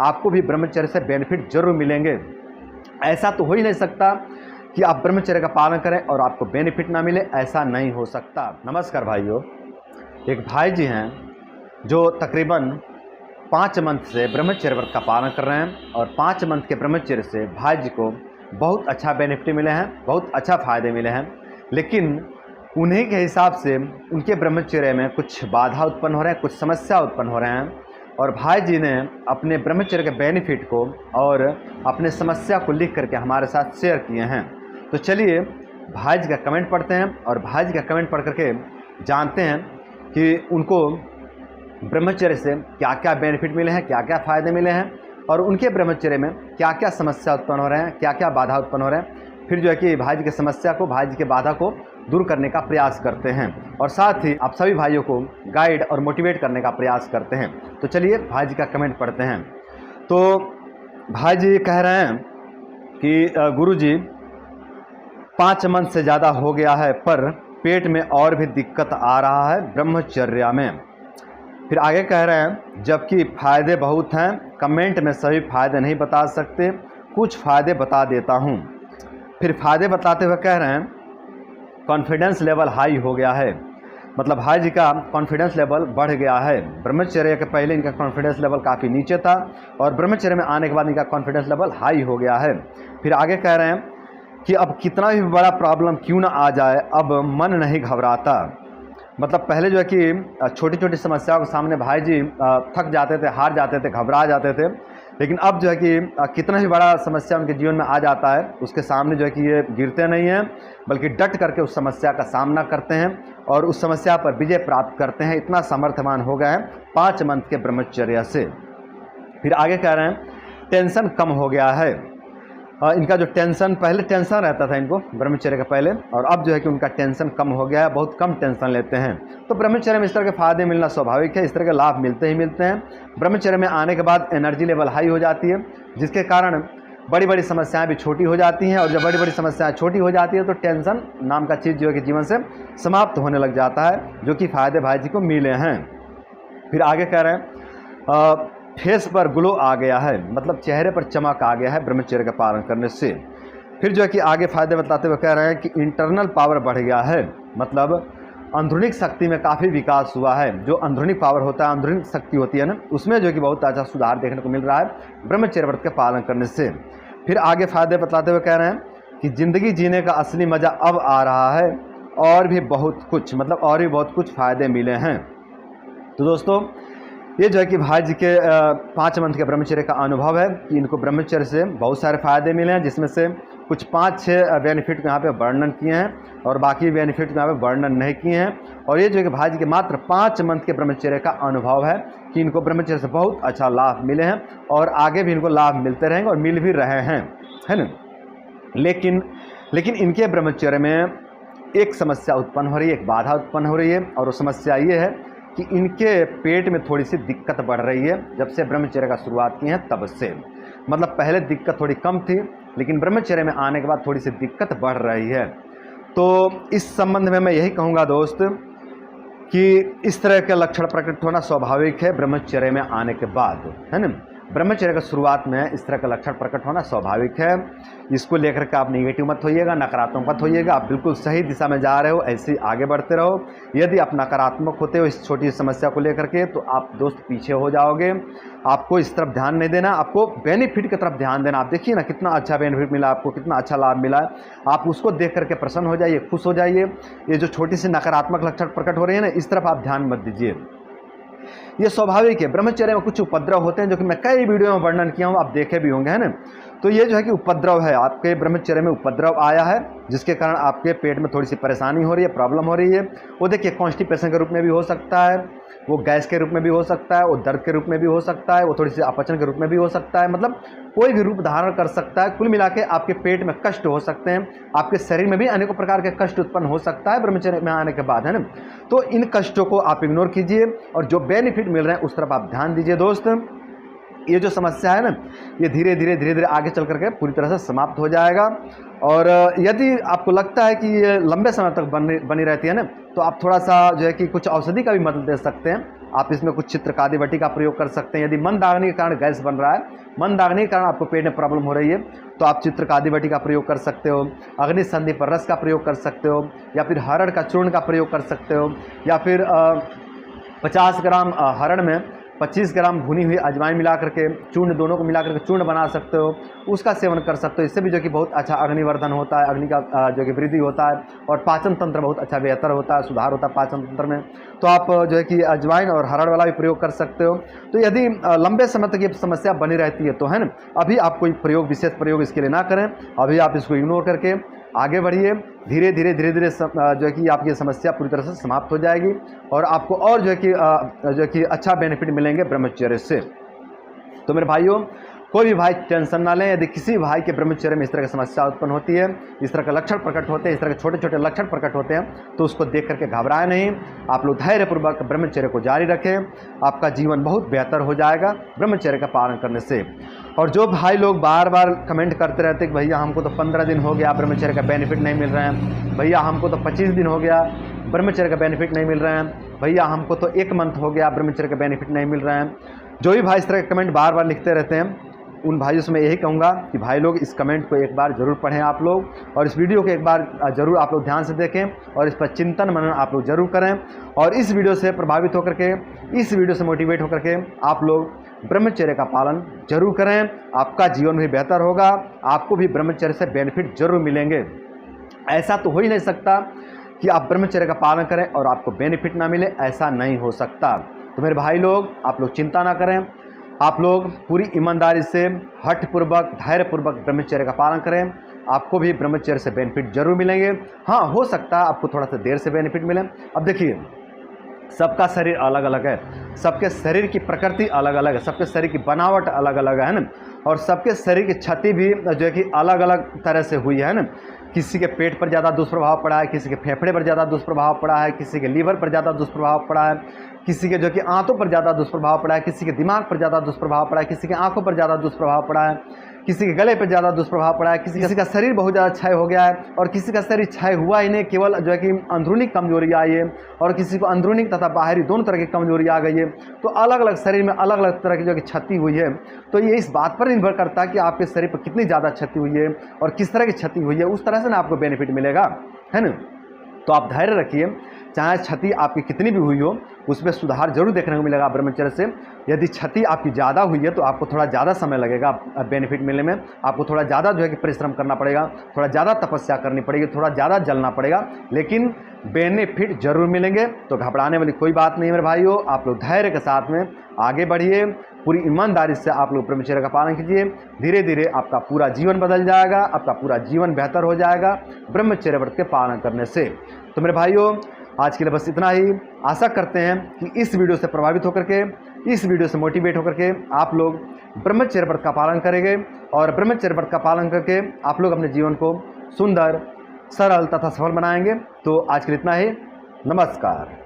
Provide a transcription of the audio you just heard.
आपको भी ब्रह्मचर्य से बेनिफिट जरूर मिलेंगे। ऐसा तो हो ही नहीं सकता कि आप ब्रह्मचर्य का पालन करें और आपको बेनिफिट ना मिले, ऐसा नहीं हो सकता। नमस्कार भाइयों, एक भाई जी हैं जो तकरीबन 5 मंथ से ब्रह्मचर्य व्रत का पालन कर रहे हैं और 5 मंथ के ब्रह्मचर्य से भाई जी को बहुत अच्छा बेनिफिट मिले हैं, बहुत अच्छा फ़ायदे मिले हैं। लेकिन उन्हीं के हिसाब से उनके ब्रह्मचर्य में कुछ बाधा उत्पन्न हो रहे हैं, कुछ समस्या उत्पन्न हो रहे हैं और भाई जी ने अपने ब्रह्मचर्य के बेनिफिट को और अपने समस्या को लिख करके हमारे साथ शेयर किए हैं। तो चलिए भाई जी का कमेंट पढ़ते हैं और भाई जी का कमेंट पढ़ करके जानते हैं कि उनको ब्रह्मचर्य से क्या क्या बेनिफिट मिले हैं, क्या क्या फ़ायदे मिले हैं और उनके ब्रह्मचर्य में क्या क्या समस्या उत्पन्न हो रहे हैं, क्या क्या बाधा उत्पन्न हो रहे हैं। फिर जो है कि भाई जी की समस्या को, भाई जी के बाधा को दूर करने का प्रयास करते हैं और साथ ही आप सभी भाइयों को गाइड और मोटिवेट करने का प्रयास करते हैं। तो चलिए भाई जी का कमेंट पढ़ते हैं। तो भाई जी कह रहे हैं कि गुरुजी 5 मंथ से ज़्यादा हो गया है पर पेट में और भी दिक्कत आ रहा है ब्रह्मचर्या में। फिर आगे कह रहे हैं जबकि फ़ायदे बहुत हैं, कमेंट में सभी फ़ायदे नहीं बता सकते, कुछ फ़ायदे बता देता हूँ। फिर फ़ायदे बताते हुए कह रहे हैं कॉन्फिडेंस लेवल हाई हो गया है, मतलब भाई जी का कॉन्फिडेंस लेवल बढ़ गया है। ब्रह्मचर्य के पहले इनका कॉन्फिडेंस लेवल काफ़ी नीचे था और ब्रह्मचर्य में आने के बाद इनका कॉन्फिडेंस लेवल हाई हो गया है। फिर आगे कह रहे हैं कि अब कितना भी बड़ा प्रॉब्लम क्यों ना आ जाए, अब मन नहीं घबराता। मतलब पहले जो है कि छोटी छोटी समस्याओं के सामने भाई जी थक जाते थे, हार जाते थे, घबरा जाते थे, लेकिन अब जो है कि कितना ही बड़ा समस्या उनके जीवन में आ जाता है उसके सामने जो है कि ये गिरते नहीं हैं, बल्कि डट करके उस समस्या का सामना करते हैं और उस समस्या पर विजय प्राप्त करते हैं। इतना सामर्थ्यवान हो गए हैं 5 मंथ के ब्रह्मचर्य से। फिर आगे कह रहे हैं टेंशन कम हो गया है। इनका जो टेंशन, पहले टेंशन रहता था इनको ब्रह्मचर्य के पहले, और अब जो है कि उनका टेंशन कम हो गया है, बहुत कम टेंशन लेते हैं। तो ब्रह्मचर्य में इस तरह के फ़ायदे मिलना स्वाभाविक है, इस तरह के लाभ मिलते ही मिलते हैं। ब्रह्मचर्य में आने के बाद एनर्जी लेवल हाई हो जाती है, जिसके कारण बड़ी बड़ी समस्याएं भी छोटी हो जाती हैं और जब बड़ी बड़ी समस्याएं छोटी हो जाती है तो टेंशन नाम का चीज़ जो है कि जीवन से समाप्त होने लग जाता है, जो कि फ़ायदे भाई जी को मिले हैं। फिर आगे कह रहे हैं फेस पर ग्लो आ गया है, मतलब चेहरे पर चमक आ गया है ब्रह्मचर्य का पालन करने से। फिर जो है कि आगे फ़ायदे बताते हुए कह रहे हैं कि इंटरनल पावर बढ़ गया है, मतलब अंदरूनी शक्ति में काफ़ी विकास हुआ है। जो अंदरूनी पावर होता है, अंदरूनी शक्ति होती है ना, उसमें जो है कि बहुत अच्छा सुधार देखने को मिल रहा है ब्रह्मचर्य व्रत के पालन करने से। फिर आगे फ़ायदे बताते हुए कह रहे हैं कि ज़िंदगी जीने का असली मज़ा अब आ रहा है और भी बहुत कुछ, मतलब और भी बहुत कुछ फ़ायदे मिले हैं। तो दोस्तों ये जो है कि भाई जी के 5 मंथ के ब्रह्मचर्य का अनुभव है कि इनको ब्रह्मचर्य से बहुत सारे फ़ायदे मिले हैं, जिसमें से कुछ 5-6 बेनिफिट यहाँ पे वर्णन किए हैं और बाकी बेनिफिट यहाँ पे वर्णन नहीं किए हैं। और ये जो है कि भाई जी के मात्र 5 मंथ के ब्रह्मचर्य का अनुभव है कि इनको ब्रह्मचर्य से बहुत अच्छा लाभ मिले हैं और आगे भी इनको लाभ मिलते रहेंगे और मिल भी रहे हैं, है ना। लेकिन इनके ब्रह्मचर्य में एक समस्या उत्पन्न हो रही है, एक बाधा उत्पन्न हो रही है, और वो समस्या ये है कि इनके पेट में थोड़ी सी दिक्कत बढ़ रही है जब से ब्रह्मचर्य का शुरुआत की है तब से। मतलब पहले दिक्कत थोड़ी कम थी, लेकिन ब्रह्मचर्य में आने के बाद थोड़ी सी दिक्कत बढ़ रही है। तो इस संबंध में मैं यही कहूँगा दोस्त कि इस तरह के लक्षण प्रकट होना स्वाभाविक है ब्रह्मचर्य में आने के बाद, है ना। ब्रह्मचर्य का शुरुआत में इस तरह का लक्षण प्रकट होना स्वाभाविक है। इसको लेकर के आप नेगेटिव मत होइएगा, नकारात्मक मत होइएगा। आप बिल्कुल सही दिशा में जा रहे हो, ऐसे ही आगे बढ़ते रहो। यदि आप नकारात्मक होते हो इस छोटी समस्या को लेकर के, तो आप दोस्त पीछे हो जाओगे। आपको इस तरफ ध्यान नहीं देना, आपको बेनिफिट की तरफ ध्यान देना। आप देखिए ना कितना अच्छा बेनिफिट मिला आपको, कितना अच्छा लाभ मिला है, आप उसको देख करके प्रसन्न हो जाइए, खुश हो जाइए। ये जो छोटी सी नकारात्मक लक्षण प्रकट हो रही है ना, इस तरफ आप ध्यान मत दीजिए। ये स्वाभाविक है। ब्रह्मचर्य में कुछ उपद्रव होते हैं जो कि मैं कई वीडियो में वर्णन किया हूँ, आप देखे भी होंगे, है ना। तो ये जो है कि उपद्रव है, आपके ब्रह्मचर्य में उपद्रव आया है जिसके कारण आपके पेट में थोड़ी सी परेशानी हो रही है, प्रॉब्लम हो रही है। वो देखिए कॉन्स्टिपेशन के रूप में भी हो सकता है, वो गैस के रूप में भी हो सकता है, वो दर्द के रूप में भी हो सकता है, वो थोड़ी सी अपचन के रूप में भी हो सकता है। मतलब कोई भी रूप धारण कर सकता है। कुल मिला के आपके पेट में कष्ट हो सकते हैं, आपके शरीर में भी अनेकों प्रकार के कष्ट उत्पन्न हो सकता है ब्रह्मचर्य में आने के बाद, है ना। तो इन कष्टों को आप इग्नोर कीजिए और जो बेनिफिट मिल रहे हैं उस तरफ आप ध्यान दीजिए दोस्त। ये जो समस्या है ना, ये धीरे धीरे आगे चल करके पूरी तरह से समाप्त हो जाएगा। और यदि आपको लगता है कि ये लंबे समय तक बनी रहती है ना, तो आप थोड़ा सा जो है कि कुछ औषधि का भी मदद ले सकते हैं। आप इसमें कुछ चित्रकादिवटी का प्रयोग कर सकते हैं। यदि मंदाग्नि के कारण गैस बन रहा है, मंदाग्नि के कारण आपको पेट में प्रॉब्लम हो रही है, तो आप चित्रकादिवटी का प्रयोग कर सकते हो, अग्नि संधि पर रस का प्रयोग कर सकते हो, या फिर हरड़ का चूर्ण का प्रयोग कर सकते हो, या फिर 50 ग्राम हरड़ में 25 ग्राम भुनी हुई अजवाइन मिला करके चूर्ण, दोनों को मिला करके चूर्ण बना सकते हो, उसका सेवन कर सकते हो। इससे भी जो कि बहुत अच्छा अग्निवर्धन होता है, अग्नि का जो कि वृद्धि होता है और पाचन तंत्र बहुत अच्छा बेहतर होता है, सुधार होता है पाचन तंत्र में। तो आप जो है कि अजवाइन और हरड़ वाला भी प्रयोग कर सकते हो। तो यदि लंबे समय तक ये समस्या बनी रहती है तो है ना, अभी आप कोई प्रयोग, विशेष प्रयोग इसके लिए ना करें, अभी आप इसको इग्नोर करके आगे बढ़िए। धीरे धीरे जो है कि आपकी समस्या पूरी तरह से समाप्त हो जाएगी और आपको और जो है कि अच्छा बेनिफिट मिलेंगे ब्रह्मचर्य से। तो मेरे भाइयों, कोई भी भाई टेंशन ना लें। यदि किसी भाई के ब्रह्मचर्य में इस तरह की समस्या उत्पन्न होती है, इस तरह के लक्षण प्रकट होते हैं, इस तरह के छोटे छोटे लक्षण प्रकट होते हैं, तो उसको देख करके घबराएं नहीं। आप लोग धैर्यपूर्वक ब्रह्मचर्य को जारी रखें, आपका जीवन बहुत बेहतर हो जाएगा ब्रह्मचर्य का पालन करने से। और जो भाई लोग बार बार कमेंट करते रहते हैं कि भैया हमको तो 15 दिन हो गया ब्रह्मचर्य का बेनिफिट नहीं मिल रहे हैं, भैया हमको तो 25 दिन हो गया ब्रह्मचर्य का बेनिफिट नहीं मिल रहे हैं, भैया हमको तो 1 मंथ हो गया ब्रह्मचर्य का बेनिफिट नहीं मिल रहे हैं, जो भी भाई इस तरह के कमेंट बार बार लिखते रहते हैं, उन भाइयों से मैं यही कहूँगा कि भाई लोग इस कमेंट को एक बार ज़रूर पढ़ें आप लोग, और इस वीडियो को एक बार ज़रूर आप लोग ध्यान से देखें और इस पर चिंतन मनन आप लोग ज़रूर करें। और इस वीडियो से प्रभावित होकर के, इस वीडियो से मोटिवेट होकर के आप लोग ब्रह्मचर्य का पालन जरूर करें। आपका जीवन भी बेहतर होगा, आपको भी ब्रह्मचर्य से बेनिफिट जरूर मिलेंगे। ऐसा तो हो ही नहीं सकता कि आप ब्रह्मचर्य का पालन करें और आपको बेनिफिट ना मिले, ऐसा नहीं हो सकता। तो मेरे भाई लोग, आप लोग चिंता ना करें, आप लोग पूरी ईमानदारी से, हठपूर्वक, धैर्यपूर्वक ब्रह्मचर्य का पालन करें, आपको भी ब्रह्मचर्य से बेनिफिट जरूर मिलेंगे। हाँ, हो सकता है आपको थोड़ा सा देर से बेनिफिट मिले। अब देखिए, सबका शरीर अलग अलग है, सबके शरीर की प्रकृति अलग अलग है, सबके शरीर की बनावट अलग अलग है ना, और सबके शरीर की क्षति भी जो है कि अलग अलग तरह से हुई है ना। किसी के पेट पर ज़्यादा दुष्प्रभाव पड़ा है, किसी के फेफड़े पर ज़्यादा दुष्प्रभाव पड़ा है, किसी के लीवर पर ज़्यादा दुष्प्रभाव पड़ा है, किसी के जो कि आंतों पर ज़्यादा दुष्प्रभाव पड़ा है, किसी के दिमाग पर ज़्यादा दुष्प्रभाव पड़ा है, किसी के आंखों पर ज़्यादा दुष्प्रभाव पड़ा है, किसी के गले पर ज़्यादा दुष्प्रभाव पड़ा है, किसी का शरीर बहुत ज़्यादा क्षय हो गया है, और किसी का शरीर क्षय हुआ ही नहीं, केवल जो है कि अंदरूनी कमजोरी आई है, और किसी को अंदरूनी तथा बाहरी दोनों तरह की कमजोरी आ गई है। तो अलग अलग शरीर में अलग अलग तरह की जो कि क्षति हुई है। तो ये इस बात पर निर्भर करता है कि आपके शरीर पर कितनी ज़्यादा क्षति हुई है और किस तरह की क्षति हुई है, उस तरह से ना आपको बेनिफिट मिलेगा, है ना। तो आप धैर्य रखिए, चाहे क्षति आपकी कितनी भी हुई हो, उसमें सुधार जरूर देखने को मिलेगा ब्रह्मचर्य से। यदि क्षति आपकी ज़्यादा हुई है तो आपको थोड़ा ज़्यादा समय लगेगा बेनिफिट मिलने में, आपको थोड़ा ज़्यादा जो है कि परिश्रम करना पड़ेगा, थोड़ा ज़्यादा तपस्या करनी पड़ेगी, थोड़ा ज़्यादा जलना पड़ेगा, लेकिन बेनिफिट जरूर मिलेंगे। तो घबराने वाली कोई बात नहीं है मेरे भाइयों, आप लोग धैर्य के साथ में आगे बढ़िए, पूरी ईमानदारी से आप लोग ब्रह्मचर्य का पालन कीजिए। धीरे धीरे आपका पूरा जीवन बदल जाएगा, आपका पूरा जीवन बेहतर हो जाएगा ब्रह्मचर्य व्रत के पालन करने से। तो मेरे भाइयों, आज के लिए बस इतना ही। आशा करते हैं कि इस वीडियो से प्रभावित होकर के, इस वीडियो से मोटिवेट होकर के आप लोग ब्रह्मचर्य व्रत का पालन करेंगे, और ब्रह्मचर्य व्रत का पालन करके आप लोग अपने जीवन को सुंदर, सरल तथा सफल बनाएंगे। तो आज के लिए इतना ही। नमस्कार।